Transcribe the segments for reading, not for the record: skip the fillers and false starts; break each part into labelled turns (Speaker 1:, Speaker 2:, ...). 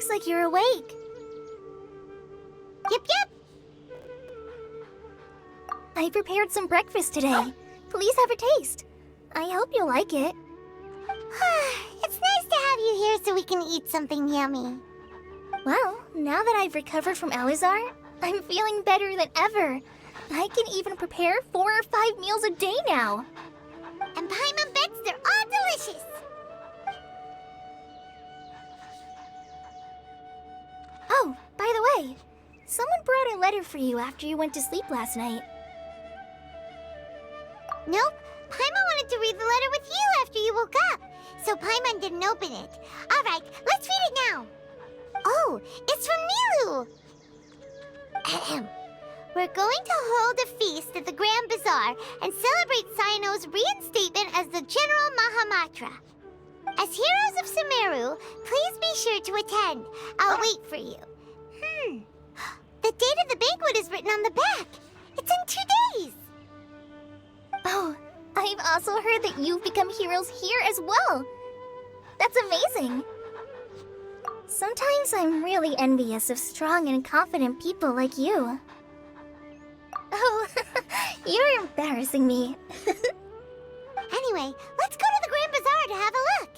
Speaker 1: looks like you're awake.
Speaker 2: Yep, yep.
Speaker 1: I prepared some breakfast today. Please have a taste. I hope you'll like it.
Speaker 2: It's nice to have you here so we can eat something yummy.
Speaker 1: Well, now that I've recovered from Alizar, I'm feeling better than ever. I can even prepare 4 or 5 meals a day now.
Speaker 2: And Paimon bets they're all delicious.
Speaker 1: Oh, by the way, someone brought a letter for you after you went to sleep last night.
Speaker 2: Nope. Paimon wanted to read the letter with you after you woke up, so Paimon didn't open it. All right, let's read it now. Oh, it's from Nilu. Ahem. We're going to hold a feast at the Grand Bazaar and celebrate Cyno's reinstatement as the General Mahamatra. As heroes of Sumeru, please be sure to attend. I'll wait for you. The date of the banquet is written on the back. It's in 2 days.
Speaker 1: Oh, I've also heard that you've become heroes here as well. That's amazing. Sometimes I'm really envious of strong and confident people like you. Oh, you're embarrassing me.
Speaker 2: Anyway, let's go to the Grand Bazaar to have a look.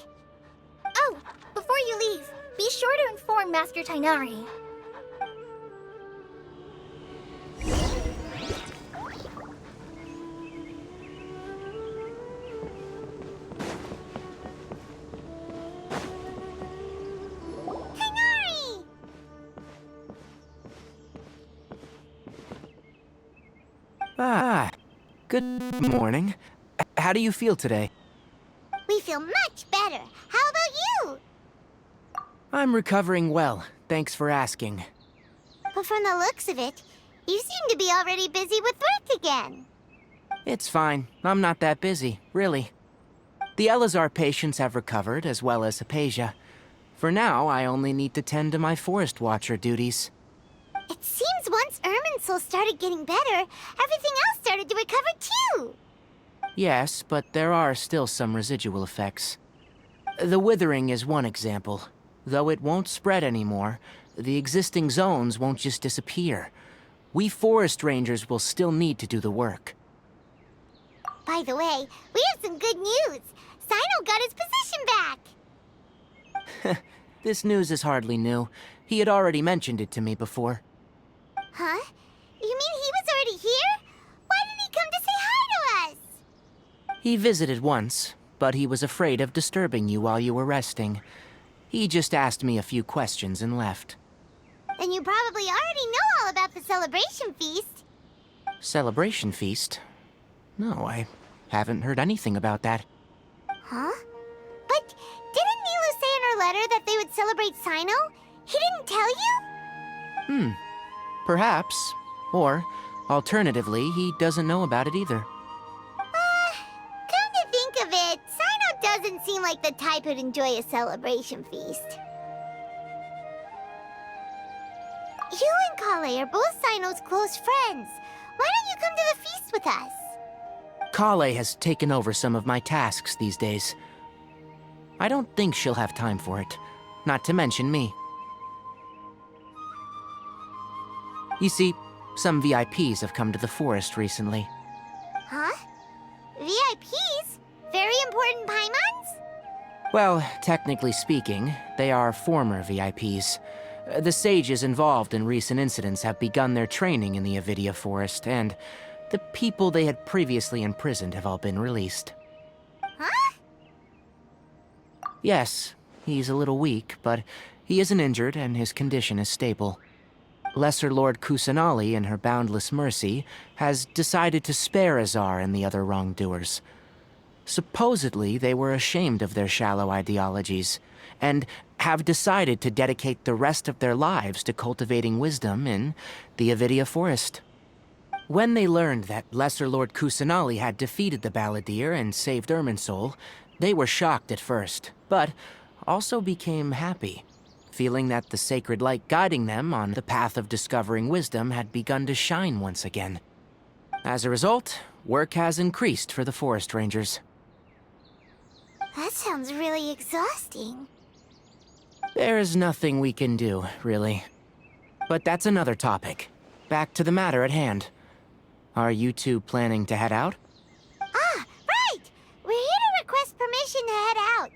Speaker 1: Oh, before you leave, be sure to inform Master Tainari.
Speaker 2: Tainari!
Speaker 3: Good morning. How do you feel today?
Speaker 2: We feel much better. How about you?
Speaker 3: I'm recovering well, thanks for asking.
Speaker 2: But from the looks of it, you seem to be already busy with work again.
Speaker 3: It's fine. I'm not that busy, really. The Elazar patients have recovered, as well as Hypatia. For now, I only need to tend to my Forest Watcher duties.
Speaker 2: It seems once Irminsul started getting better, everything else started to recover too.
Speaker 3: Yes, but there are still some residual effects. The withering is one example. Though it won't spread anymore, the existing zones won't just disappear. We forest rangers will still need to do the work.
Speaker 2: By the way, we have some good news. Cyno got his position back.
Speaker 3: This news is hardly new. He had already mentioned it to me before.
Speaker 2: Huh? You mean he was already here? Why didn't he come to say hi to us?
Speaker 3: He visited once, but he was afraid of disturbing you while you were resting. He just asked me a few questions and left.
Speaker 2: Then you probably already know all about the celebration feast.
Speaker 3: Celebration feast? No, I haven't heard anything about that.
Speaker 2: Huh? But didn't Nilu say in her letter that they would celebrate Cyno? He didn't tell you?
Speaker 3: Perhaps. Or, alternatively, he doesn't know about it either.
Speaker 2: Come to think of it, Cyno doesn't seem like the type who'd enjoy a celebration feast. You and Kale are both Cyno's close friends. Why don't you come to the feast with us?
Speaker 3: Kale has taken over some of my tasks these days. I don't think she'll have time for it, not to mention me. You see, some VIPs have come to the forest recently.
Speaker 2: Huh? VIPs? Very important Paimons?
Speaker 3: Well, technically speaking, they are former VIPs. The sages involved in recent incidents have begun their training in the Avidia Forest, and the people they had previously imprisoned have all been released.
Speaker 2: Huh?
Speaker 3: Yes, he's a little weak, but he isn't injured and his condition is stable. Lesser Lord Kusanali, in her boundless mercy, has decided to spare Azar and the other wrongdoers. Supposedly, they were ashamed of their shallow ideologies, and have decided to dedicate the rest of their lives to cultivating wisdom in the Avidia Forest. When they learned that Lesser Lord Kusanali had defeated the Balladeer and saved Irminsul, they were shocked at first, but also became happy, feeling that the sacred light guiding them on the path of discovering wisdom had begun to shine once again. As a result, work has increased for the forest rangers.
Speaker 2: That sounds really exhausting.
Speaker 3: There is nothing we can do, really. But that's another topic. Back to the matter at hand. Are you two planning to head out?
Speaker 2: Ah, right! We're here to request permission to head out.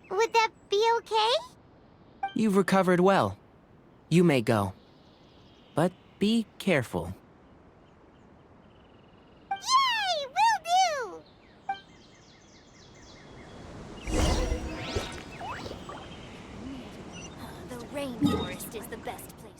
Speaker 2: Would that be okay?
Speaker 3: You've recovered well. You may go. But be careful.
Speaker 2: Yay! Will do!
Speaker 1: The rainforest is the best place.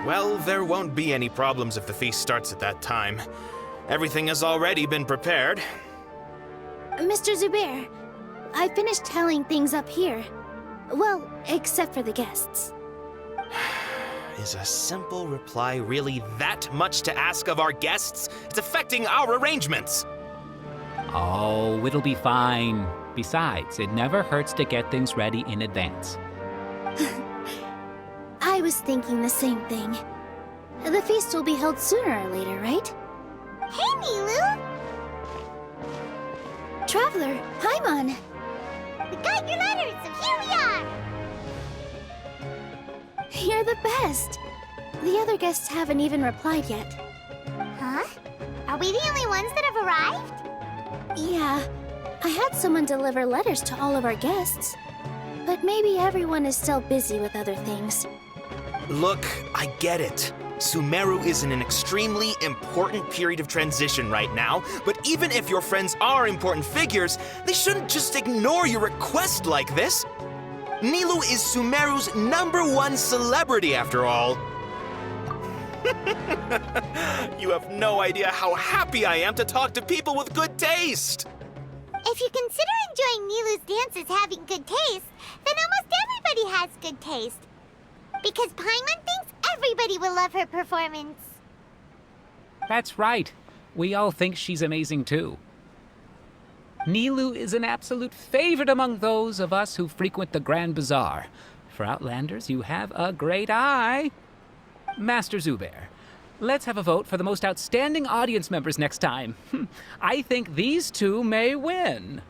Speaker 4: Well, there won't be any problems if the feast starts at that time. Everything has already been prepared.
Speaker 1: Mr. Zubair, I finished tallying things up here. Well, except for the guests.
Speaker 4: Is a simple reply really that much to ask of our guests? It's affecting our arrangements.
Speaker 5: Oh, it'll be fine. Besides, it never hurts to get things ready in advance.
Speaker 1: I was thinking the same thing. The feast will be held sooner or later, right?
Speaker 2: Hey, Nilu!
Speaker 1: Traveler, Paimon!
Speaker 2: We got your letters, so here we are!
Speaker 1: You're the best! The other guests haven't even replied yet.
Speaker 2: Huh? Are we the only ones that have arrived?
Speaker 1: Yeah, I had someone deliver letters to all of our guests. But maybe everyone is still busy with other things.
Speaker 4: Look, I get it. Sumeru is in an extremely important period of transition right now, but even if your friends are important figures, they shouldn't just ignore your request like this. Nilu is Sumeru's #1 celebrity, after all. You have no idea how happy I am to talk to people with good taste.
Speaker 2: If you consider enjoying Nilu's dances having good taste, then almost everybody has good taste. Because Paimon thinks everybody will love her performance.
Speaker 5: That's right. We all think she's amazing too. Nilu is an absolute favorite among those of us who frequent the Grand Bazaar. For Outlanders, you have a great eye. Master Zubair, let's have a vote for the most outstanding audience members next time. I think these two may win.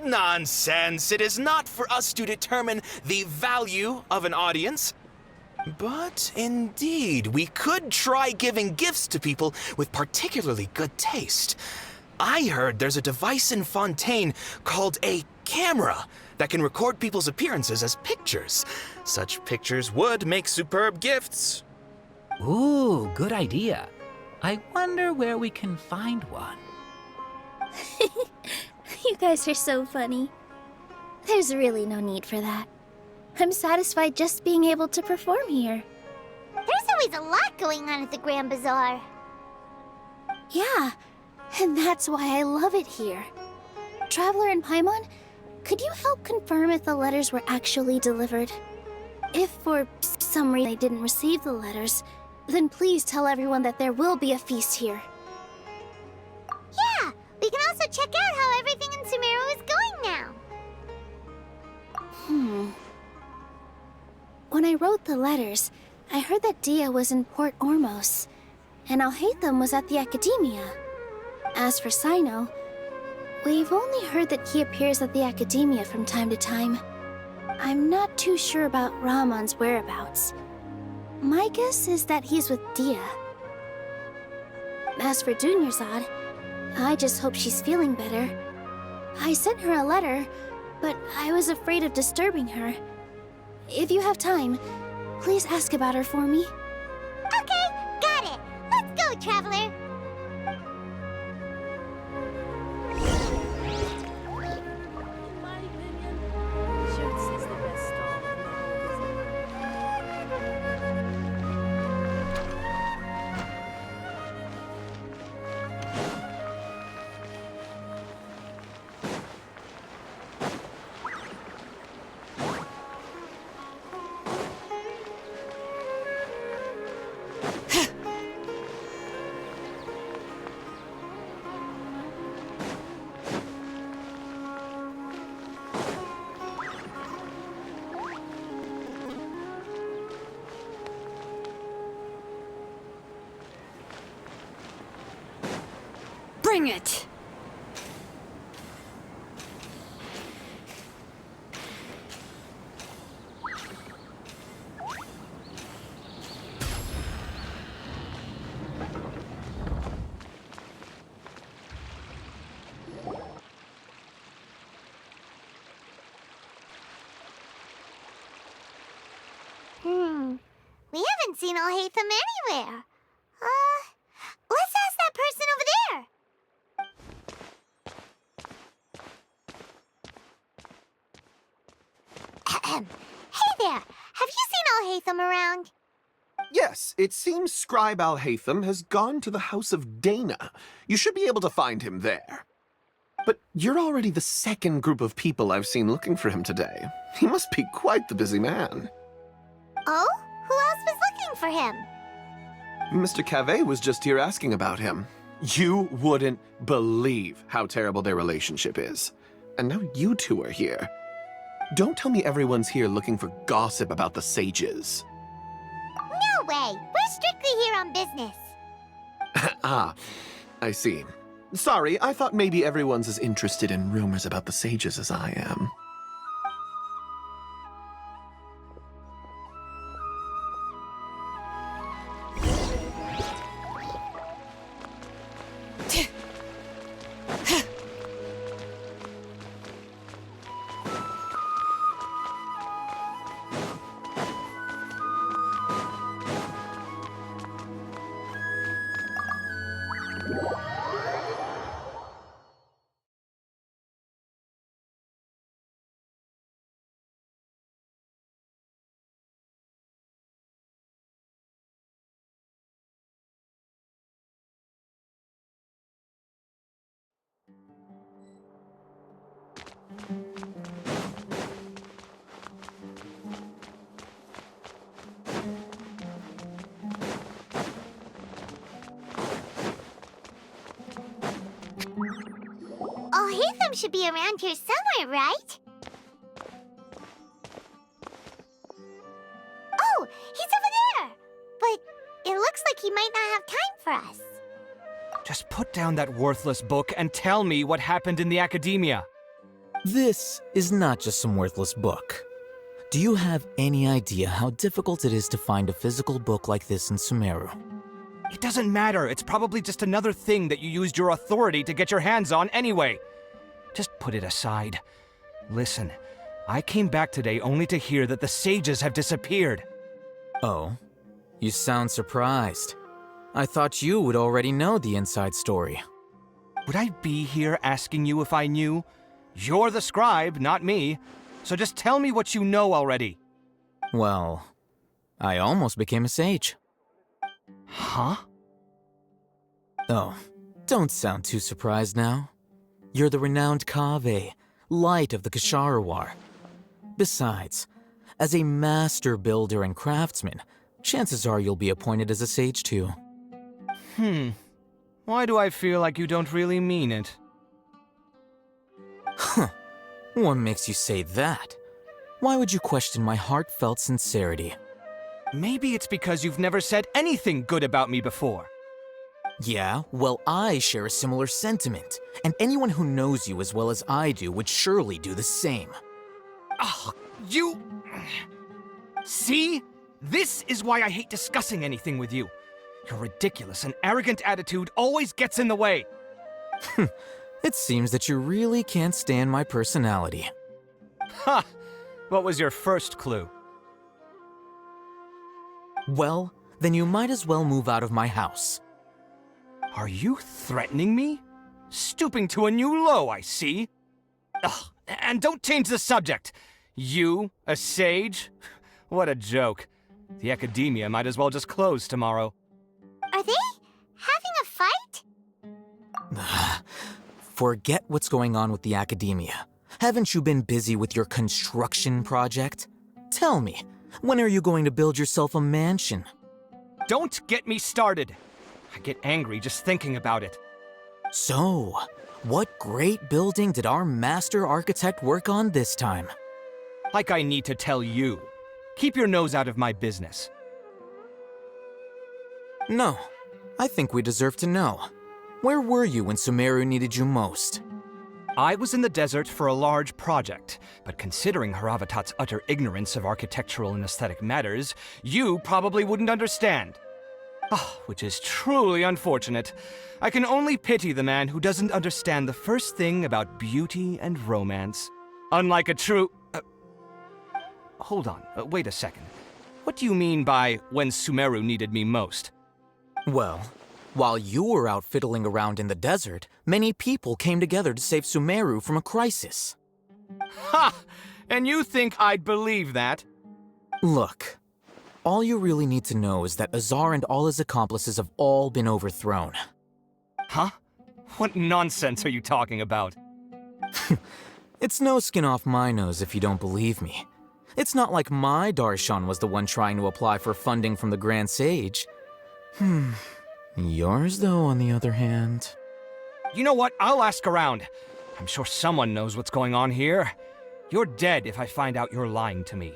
Speaker 4: Nonsense! It is not for us to determine the value of an audience. But indeed, we could try giving gifts to people with particularly good taste. I heard there's a device in Fontaine called a camera that can record people's appearances as pictures. Such pictures would make superb gifts.
Speaker 5: Ooh, good idea. I wonder where we can find one.
Speaker 1: You guys are so funny. There's really no need for that. I'm satisfied just being able to perform here.
Speaker 2: There's always a lot going on at the Grand Bazaar.
Speaker 1: Yeah, and that's why I love it here. Traveler and Paimon, could you help confirm if the letters were actually delivered? If for some reason they didn't receive the letters, then please tell everyone that there will be a feast here.
Speaker 2: Yeah, we can also check out how everything in Sumeru is going now.
Speaker 1: When I wrote the letters, I heard that Dia was in Port Ormos, and Alhaitham was at the Academia. As for Sino, we've only heard that he appears at the Academia from time to time. I'm not too sure about Rahman's whereabouts. My guess is that he's with Dia. As for Dunyarzad, I just hope she's feeling better. I sent her a letter, but I was afraid of disturbing her. If you have time, please ask about her for me.
Speaker 2: Okay, got it. Let's go, Traveler.
Speaker 6: In my opinion, Schutz is the best stall in the whole visit. doing it!
Speaker 2: We haven't seen Alhaitham anywhere. Let's ask that person over there. Hey there, have you seen Alhaitham around?
Speaker 7: Yes, it seems Scribe Alhaitham has gone to the House of Dana. You should be able to find him there. But you're already the second group of people I've seen looking for him today. He must be quite the busy man.
Speaker 2: Oh? Who else was looking for him?
Speaker 7: Mr. Cave was just here asking about him. You wouldn't believe how terrible their relationship is. And now you two are here. Don't tell me everyone's here looking for gossip about the sages.
Speaker 2: No way! We're strictly here on business.
Speaker 7: Ah, I see. Sorry, I thought maybe everyone's as interested in rumors about the sages as I am.
Speaker 2: Alhaitham should be around here somewhere, right? Oh, he's over there! But it looks like he might not have time for us.
Speaker 8: Just put down that worthless book and tell me what happened in the academia.
Speaker 9: This is not just some worthless book. Do you have any idea how difficult it is to find a physical book like this in Sumeru?
Speaker 8: It doesn't matter. It's probably just another thing that you used your authority to get your hands on anyway. Just put it aside. Listen, I came back today only to hear that the sages have disappeared.
Speaker 9: Oh, you sound surprised. I thought you would already know the inside story.
Speaker 8: Would I be here asking you if I knew? You're the scribe, not me. So just tell me what you know already.
Speaker 9: Well, I almost became a sage.
Speaker 8: Huh?
Speaker 9: Oh, don't sound too surprised now. You're the renowned Kaveh, light of the Ksharawar. Besides, as a master builder and craftsman, chances are you'll be appointed as a sage too.
Speaker 8: Why do I feel like you don't really mean it?
Speaker 9: Huh. What makes you say that? Why would you question my heartfelt sincerity?
Speaker 8: Maybe it's because you've never said anything good about me before.
Speaker 9: Yeah, well, I share a similar sentiment, and anyone who knows you as well as I do would surely do the same.
Speaker 8: Oh, you... See? This is why I hate discussing anything with you. Your ridiculous and arrogant attitude always gets in the way.
Speaker 9: It seems that you really can't stand my personality.
Speaker 8: Ha! What was your first clue?
Speaker 9: Well, then you might as well move out of my house.
Speaker 8: Are you threatening me? Stooping to a new low, I see. Ugh, and don't change the subject. You, a sage? What a joke. The academia might as well just close tomorrow.
Speaker 2: Are they having a fight?
Speaker 9: Forget what's going on with the academia. Haven't you been busy with your construction project? Tell me, when are you going to build yourself a mansion?
Speaker 8: Don't get me started. I get angry just thinking about it.
Speaker 9: So, what great building did our master architect work on this time?
Speaker 8: Like I need to tell you. Keep your nose out of my business.
Speaker 9: No, I think we deserve to know. Where were you when Sumeru needed you most?
Speaker 8: I was in the desert for a large project, but considering Haravatat's utter ignorance of architectural and aesthetic matters, you probably wouldn't understand. Which is truly unfortunate. I can only pity the man who doesn't understand the first thing about beauty and romance. Unlike a true... hold on, wait a second. What do you mean by when Sumeru needed me most?
Speaker 9: Well, while you were out fiddling around in the desert, many people came together to save Sumeru from a crisis.
Speaker 8: Ha! And you think I'd believe that?
Speaker 9: Look, all you really need to know is that Azar and all his accomplices have all been overthrown.
Speaker 8: Huh? What nonsense are you talking about?
Speaker 9: It's no skin off my nose if you don't believe me. It's not like my Darshan was the one trying to apply for funding from the Grand Sage. Yours, though, on the other hand...
Speaker 8: You know what? I'll ask around. I'm sure someone knows what's going on here. You're dead if I find out you're lying to me.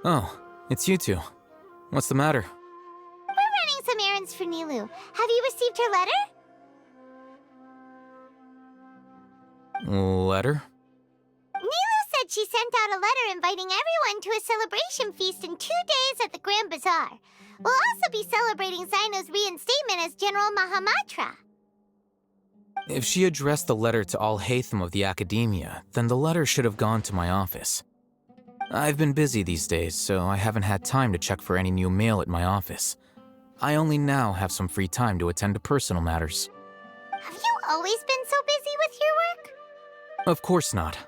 Speaker 9: Oh, it's you two. What's the matter?
Speaker 2: We're running some errands for Nilu. Have you received her letter?
Speaker 9: Letter?
Speaker 2: Nilu said she sent out a letter inviting everyone to a celebration feast in 2 days at the Grand Bazaar. We'll also be celebrating Zaino's reinstatement as General Mahamatra.
Speaker 9: If she addressed the letter to all Hatham of the Academia, then the letter should have gone to my office. I've been busy these days, so I haven't had time to check for any new mail at my office. I only now have some free time to attend to personal matters.
Speaker 2: Have you always been so busy with your work?
Speaker 9: Of course not.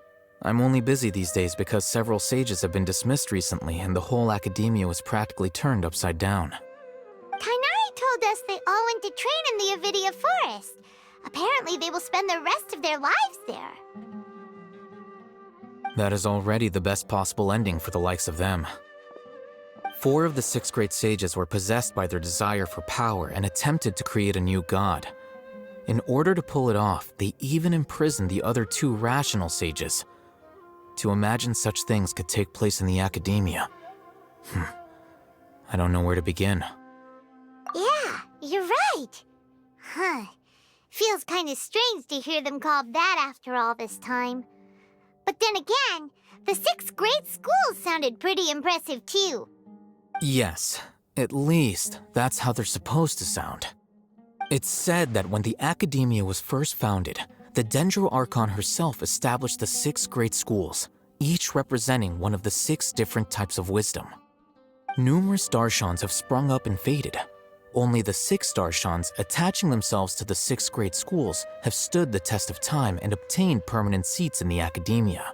Speaker 9: I'm only busy these days because several sages have been dismissed recently and the whole academia was practically turned upside down.
Speaker 2: Kainari told us they all went to train in the Avidia Forest. Apparently they will spend the rest of their lives there.
Speaker 9: That is already the best possible ending for the likes of them. 4 of the 6 great sages were possessed by their desire for power and attempted to create a new god. In order to pull it off, they even imprisoned the other 2 rational sages. To imagine such things could take place in the academia. I don't know where to begin.
Speaker 2: Yeah, you're right. Feels kind of strange to hear them called that after all this time. But then again, the 6 great schools sounded pretty impressive too.
Speaker 9: Yes, at least that's how they're supposed to sound. It's said that when the Academia was first founded, the Dendro Archon herself established the 6 great schools, each representing one of the 6 different types of wisdom. Numerous Darshans have sprung up and faded. Only the 6 Darshans attaching themselves to the 6 great schools have stood the test of time and obtained permanent seats in the Academia.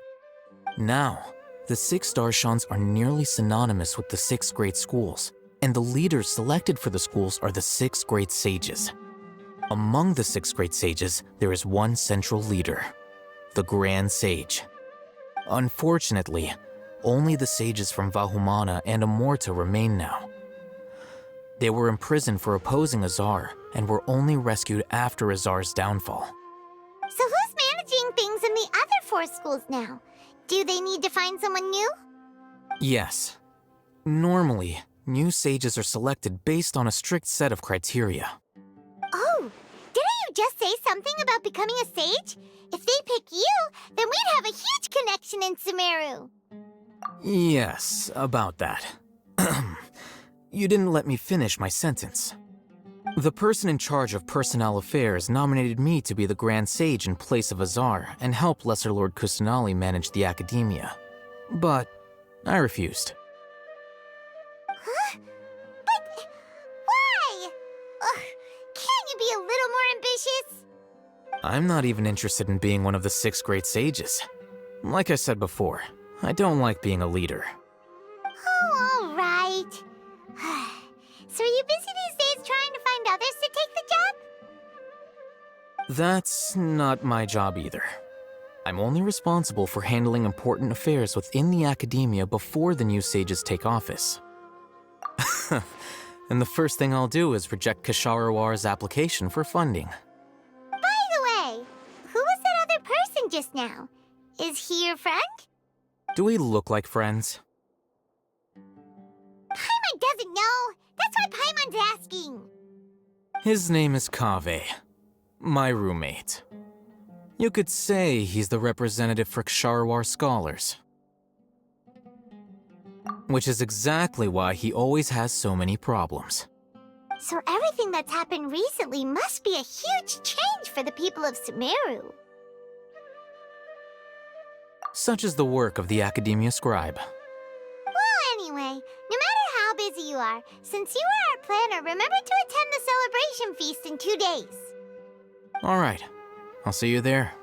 Speaker 9: Now, the 6 Darshans are nearly synonymous with the 6 great schools, and the leaders selected for the schools are the 6 great sages. Among the 6 great sages, there is one central leader, the Grand Sage. Unfortunately, only the sages from Vahumana and Amorta remain now. They were imprisoned for opposing Azar and were only rescued after Azar's downfall.
Speaker 2: So who's managing things in the other 4 schools now? Do they need to find someone new?
Speaker 9: Yes. Normally, new sages are selected based on a strict set of criteria.
Speaker 2: Oh, didn't you just say something about becoming a sage? If they pick you, then we'd have a huge connection in Sumeru.
Speaker 9: Yes, about that. You didn't let me finish my sentence. The person in charge of personnel affairs nominated me to be the Grand Sage in place of Azar and help Lesser Lord Kusanali manage the Academia. But I refused.
Speaker 2: Huh? But why? Can't you be a little more ambitious?
Speaker 9: I'm not even interested in being one of the 6 great sages. Like I said before, I don't like being a leader.
Speaker 2: Oh, all right. So are you busy these days trying to find others to take the job?
Speaker 9: That's not my job either. I'm only responsible for handling important affairs within the Academia before the new sages take office. And the first thing I'll do is reject Kasharawar's application for funding.
Speaker 2: By the way, who was that other person just now? Is he your friend?
Speaker 9: Do we look like friends?
Speaker 2: Paimon doesn't know. That's why Paimon's asking.
Speaker 9: His name is Kaveh, my roommate. You could say he's the representative for Ksharawar scholars. Which is exactly why he always has so many problems.
Speaker 2: So everything that's happened recently must be a huge change for the people of Sumeru.
Speaker 9: Such is the work of the Academia Scribe.
Speaker 2: Well, anyway, no matter how busy you are, since you are our planner, remember to attend the celebration feast in 2 days.
Speaker 9: All right, I'll see you there.